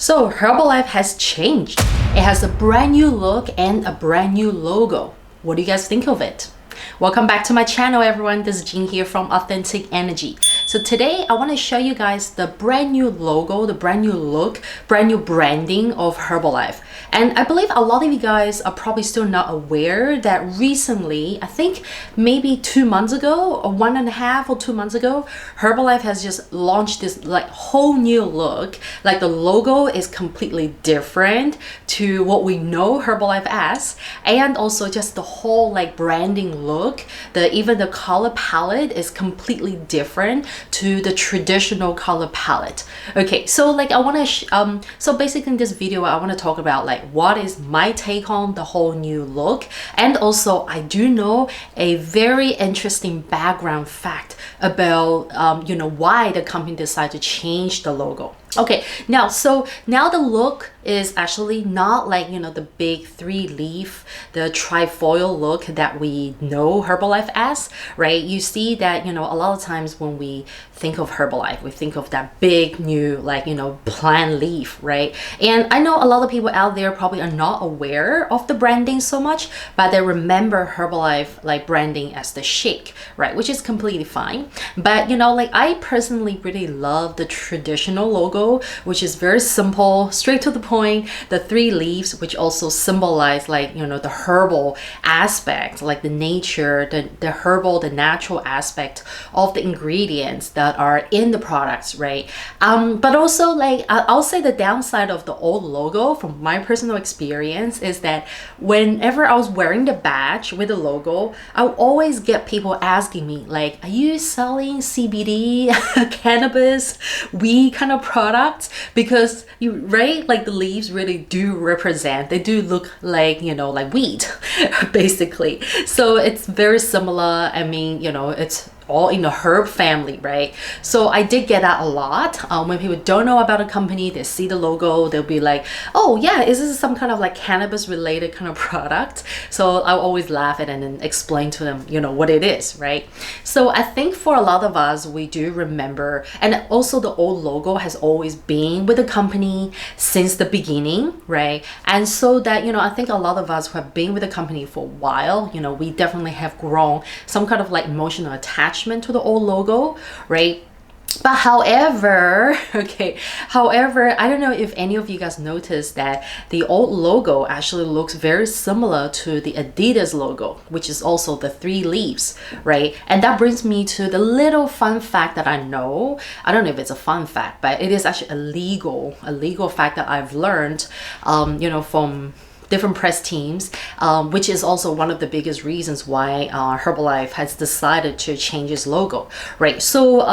So Herbalife has changed. It has a brand new look and a brand new logo. What do you guys think of it? Welcome back to my channel, everyone. This is Jing here from Authentic Energy. So today I want to show you guys the brand new logo, the brand new look, brand new branding of Herbalife. And I believe a lot of you guys are probably still not aware that recently, I think maybe 2 months ago, or 1.5 or 2 months ago, Herbalife has just launched this like whole new look. Like the logo is completely different to what we know Herbalife as, and also just the whole like branding look. Even the color palette is completely different to the traditional color palette. Okay, so like I want to so basically in this video I want to talk about like what is my take on the whole new look, and also I do know a very interesting background fact about why the company decided to change the logo. Okay, now the look is actually not like the big 3-leaf, the trifoil look that we know Herbalife as, right? You see that a lot of times when we think of Herbalife, we think of that big new like plant leaf, right? And I know a lot of people out there probably are not aware of the branding so much, but they remember Herbalife like branding as the shake, right? Which is completely fine. But like I personally really love the traditional logo, which is very simple, straight to the point. The 3 leaves, which also symbolize like the herbal aspect, like the nature, the herbal, the natural aspect of the ingredients that are in the products, right? But also like I'll say the downside of the old logo from my personal experience is that whenever I was wearing the badge with the logo, I would always get people asking me like, are you selling CBD, cannabis, weed kind of products? Because like the leaves really do represent, they do look like like weed basically. So it's very similar. I mean, it's all in the herb family, right? So I did get that a lot. When people don't know about a company, they see the logo, they'll be like, oh yeah, is this some kind of like cannabis related kind of product? So I'll always laugh at it and then explain to them what it is, right? So I think for a lot of us, we do remember, and also the old logo has always been with the company since the beginning, right? And so that I think a lot of us who have been with the company for a while, we definitely have grown some kind of like emotional attachment to the old logo, right? But however, I don't know if any of you guys noticed that the old logo actually looks very similar to the Adidas logo, which is also the 3 leaves, right? And that brings me to the little fun fact that I don't know if it's a fun fact, but it is actually a legal fact that I've learned, from different press teams, which is also one of the biggest reasons why Herbalife has decided to change its logo, right? So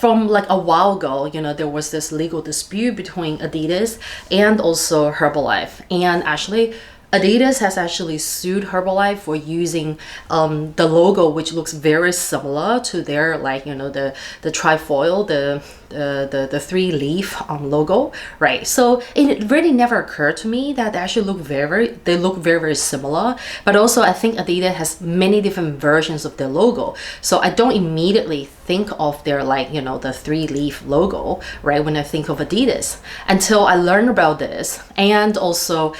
from like a while ago, there was this legal dispute between Adidas and also Herbalife, and actually Adidas has actually sued Herbalife for using the logo, which looks very similar to their like the trifoil, the 3-leaf logo, right? So it really never occurred to me that they actually look very similar. But also I think Adidas has many different versions of their logo, so I don't immediately think of their like the 3-leaf logo, right, when I think of Adidas, until I learned about this. And also,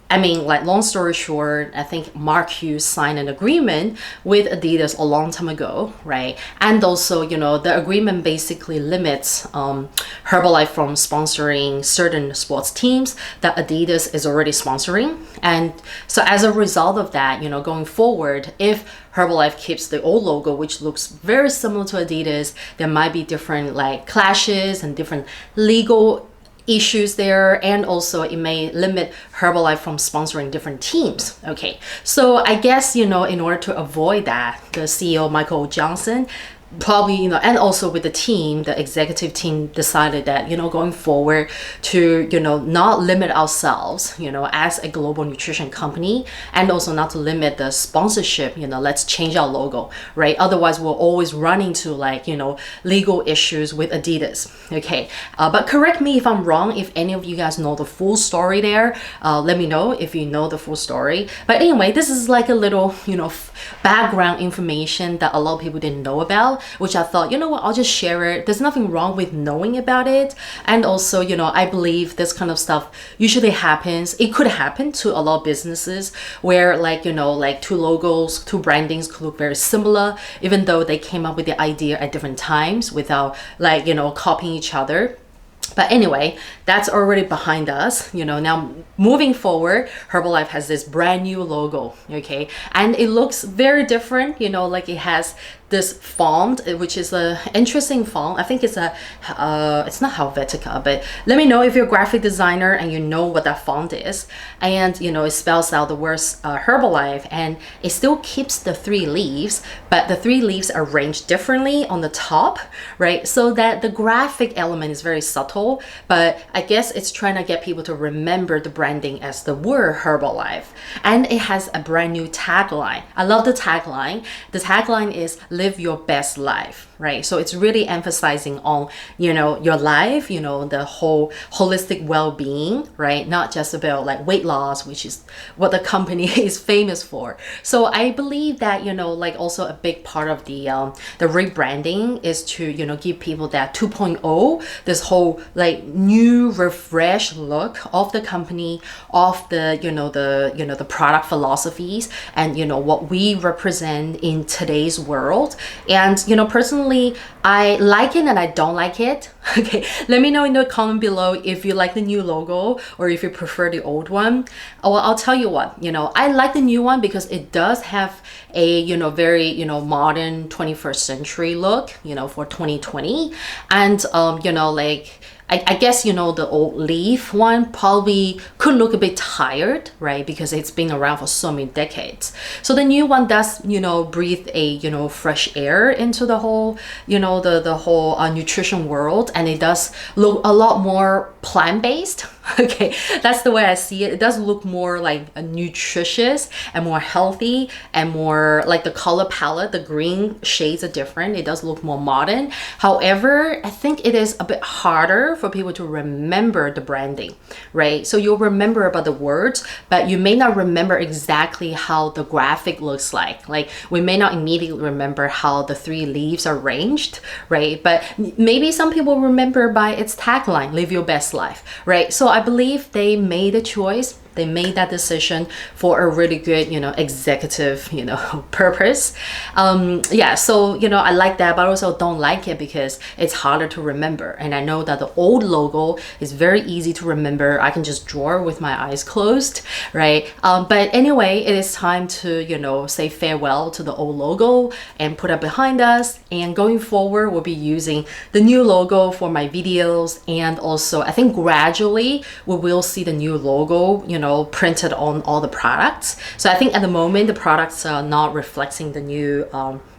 I mean, like long story short, I think Mark Hughes signed an agreement with Adidas a long time ago, right? And also, the agreement basically limits Herbalife from sponsoring certain sports teams that Adidas is already sponsoring. And so as a result of that, going forward, if Herbalife keeps the old logo, which looks very similar to Adidas, there might be different like clashes and different legal issues there, and also it may limit Herbalife from sponsoring different teams. Okay, so I guess in order to avoid that, the CEO Michael Johnson probably and also with the team, the executive team decided that going forward to not limit ourselves as a global nutrition company, and also not to limit the sponsorship. Let's change our logo, right? Otherwise we'll always run into like legal issues with Adidas. Okay, but correct me if I'm wrong. If any of you guys know the full story there, let me know if you know the full story. But anyway, this is like a little background information that a lot of people didn't know about. about, which I thought, you know what, I'll just share it. There's nothing wrong with knowing about it. And also, you know, I believe this kind of stuff usually happens. It could happen to a lot of businesses where, like, you know, like two logos, two brandings could look very similar, even though they came up with the idea at different times without, like, you know, copying each other. But anyway, that's already behind us. You know, now moving forward, Herbalife has this brand new logo, okay? And it looks very different, you know, like it has this font, which is a interesting font. I think it's a, it's not Helvetica, but let me know if you're a graphic designer and you know what that font is. And, you know, it spells out the words Herbalife, and it still keeps the 3 leaves, but the 3 leaves are arranged differently on the top, right? So that the graphic element is very subtle, but I guess it's trying to get people to remember the branding as the word Herbalife. And it has a brand new tagline. I love the tagline. The tagline is live your best life, right? So it's really emphasizing on, you know, your life, you know, the whole holistic well-being, right? Not just about like weight loss, which is what the company is famous for. So I believe that, you know, like also a big part of the rebranding is to, you know, give people that 2.0, this whole like new refreshed look of the company, of the, you know, the product philosophies, and, you know, what we represent in today's world. And, you know, personally, I like it and I don't like it. Okay, let me know in the comment below if you like the new logo or if you prefer the old one. Well, I'll tell you what, you know, I like the new one because it does have a, you know, very, you know, modern 21st century look, you know, for 2020. And, you know, like, I guess, you know, the old leaf one probably could look a bit tired, right? Because it's been around for so many decades. So the new one does, you know, breathe a, you know, fresh air into the whole, you know, the whole nutrition world. And it does look a lot more plant-based. Okay, that's the way I see it. It does look more like nutritious and more healthy, and more like the color palette, the green shades are different. It does look more modern. However, I think it is a bit harder for people to remember the branding, right? So you'll remember about the words, but you may not remember exactly how the graphic looks like. Like, we may not immediately remember how the 3 leaves are arranged, right? But maybe some people remember by its tagline, live your best life, right? So I believe they made a choice. They made that decision for a really good, you know, executive, you know, purpose. Yeah, so, you know, I like that, but also don't like it because it's harder to remember. And I know that the old logo is very easy to remember. I can just draw with my eyes closed, right? But anyway, it is time to, you know, say farewell to the old logo and put it behind us. And going forward, we'll be using the new logo for my videos. And also, I think gradually we will see the new logo, you know, printed on all the products. So I think at the moment the products are not reflecting the new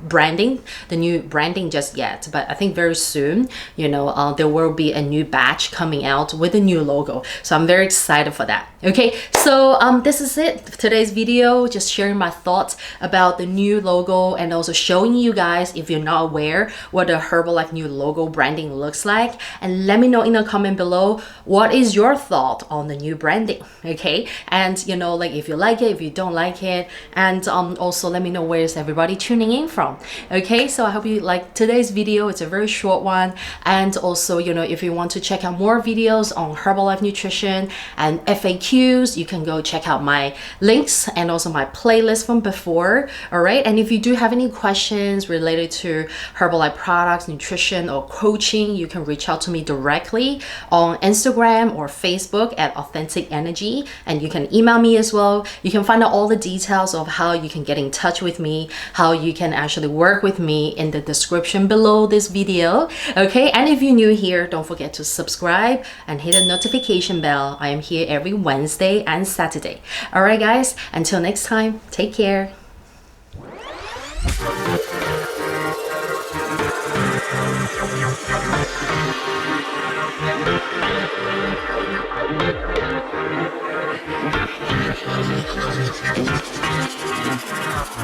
branding just yet, but I think very soon, you know, there will be a new batch coming out with a new logo. So I'm very excited for that. Okay, so this is it for today's video, just sharing my thoughts about the new logo and also showing you guys, if you're not aware, what the Herbalife new logo branding looks like. And let me know in the comment below, what is your thought on the new branding? Okay, and, you know, like, if you like it, if you don't like it, and also let me know where is everybody tuning in from. Okay, so I hope you like today's video. It's a very short one. And also, you know, if you want to check out more videos on Herbalife nutrition and FAQs, you can go check out my links and also my playlist from before. All right, and if you do have any questions related to Herbalife products, nutrition, or coaching, you can reach out to me directly on Instagram or Facebook at Authentic Energy. And you can email me as well. You can find out all the details of how you can get in touch with me, how you can actually work with me in the description below this video. Okay, and if you're new here, don't forget to subscribe and hit the notification bell. I am here every Wednesday and Saturday. All right, guys, until next time, take care.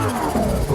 Thank you.